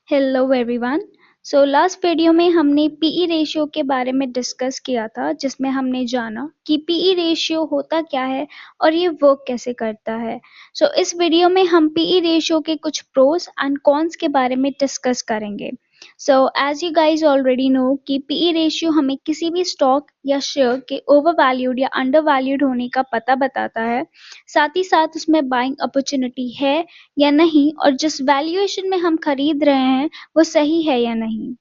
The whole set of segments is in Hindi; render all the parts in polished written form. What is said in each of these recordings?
Hello everyone. So last video में हमने पीई रेशियो के बारे में डिस्कस किया था, जिसमें हमने जाना कि पीई रेशियो होता क्या है और ये वर्क कैसे करता है। इस वीडियो में हम पीई रेशियो के कुछ प्रोस एंड कॉन्स के बारे में डिस्कस करेंगे। As you guys already know कि पीई रेशियो हमें किसी भी स्टॉक या शेयर के ओवर वैल्यूड या अंडर वैल्यूड होने का पता बताता है। साथ ही साथ उसमें बाइंग अपॉर्चुनिटी है या नहीं, और जिस वैल्यूएशन में हम खरीद रहे हैं वो सही है या नहीं।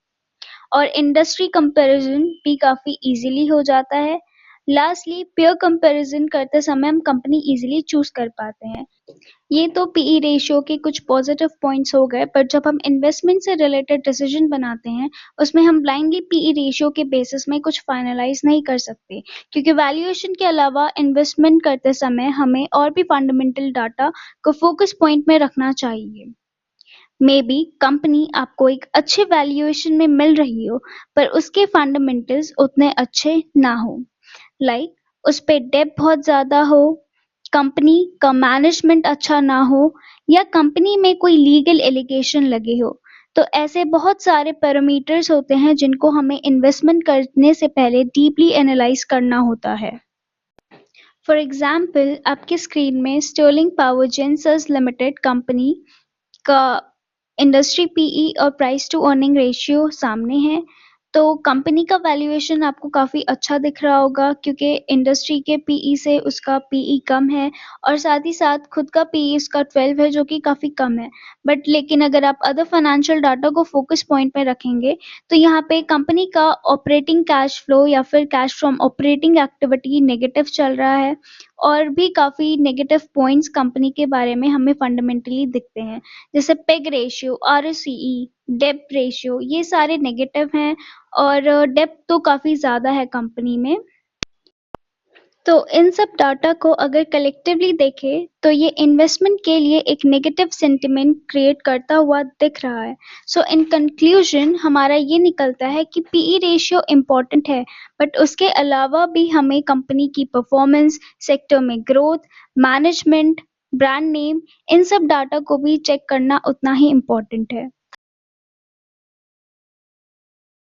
और इंडस्ट्री कंपैरिजन भी काफी इजीली हो जाता है। लास्टली पेयर कंपैरिजन करते समय हम कंपनी इजीली चूज कर पाते हैं। ये तो पीई रेशियो के कुछ पॉजिटिव पॉइंट्स हो गए, पर जब हम इन्वेस्टमेंट से रिलेटेड डिसीजन बनाते हैं उसमें हम ब्लाइंडली पीई रेशियो के बेसिस में कुछ फाइनलाइज नहीं कर सकते, क्योंकि वैल्यूएशन के अलावा इन्वेस्टमेंट करते समय हमें और भी फंडामेंटल डाटा को फोकस पॉइंट में रखना चाहिए। मे बी कंपनी आपको एक अच्छे वैल्यूएशन में मिल रही हो, पर उसके फंडामेंटल्स उतने अच्छे ना हो। लाइक उस पे डेब्ट बहुत ज्यादा हो, कंपनी का मैनेजमेंट अच्छा ना हो, या कंपनी में कोई लीगल एलिगेशन लगे हो। तो ऐसे बहुत सारे पैरामीटर्स होते हैं जिनको हमें इन्वेस्टमेंट करने से पहले डीपली एनालाइज करना होता है। फॉर एग्जाम्पल, आपकी स्क्रीन में स्टर्लिंग पावर जेन्सर्स लिमिटेड कंपनी का इंडस्ट्री पीई और प्राइस टू अर्निंग रेशियो सामने है। तो कंपनी का वैल्यूएशन आपको काफी अच्छा दिख रहा होगा, क्योंकि इंडस्ट्री के पीई से उसका पीई कम है, और साथ ही साथ खुद का पीई उसका 12 है, जो कि काफी कम है। बट लेकिन अगर आप अदर फाइनेंशियल डाटा को फोकस पॉइंट में रखेंगे तो यहाँ पे कंपनी का ऑपरेटिंग कैश फ्लो या फिर cash from operating activity negative चल रहा है, और भी काफी नेगेटिव पॉइंट्स कंपनी के बारे में हमें फंडामेंटली दिखते हैं, जैसे पेग रेशियो, आरओसीई, डेब्ट रेशियो, ये सारे नेगेटिव हैं। और डेब्ट तो काफी ज्यादा है कंपनी में। तो इन सब डाटा को अगर कलेक्टिवली देखें तो ये इन्वेस्टमेंट के लिए एक नेगेटिव सेंटिमेंट क्रिएट करता हुआ दिख रहा है। इन कंक्लूजन हमारा ये निकलता है कि पीई रेशियो इम्पोर्टेंट है, बट उसके अलावा भी हमें कंपनी की परफॉर्मेंस, सेक्टर में ग्रोथ, मैनेजमेंट, ब्रांड नेम, इन सब डाटा को भी चेक करना उतना ही इम्पोर्टेंट है।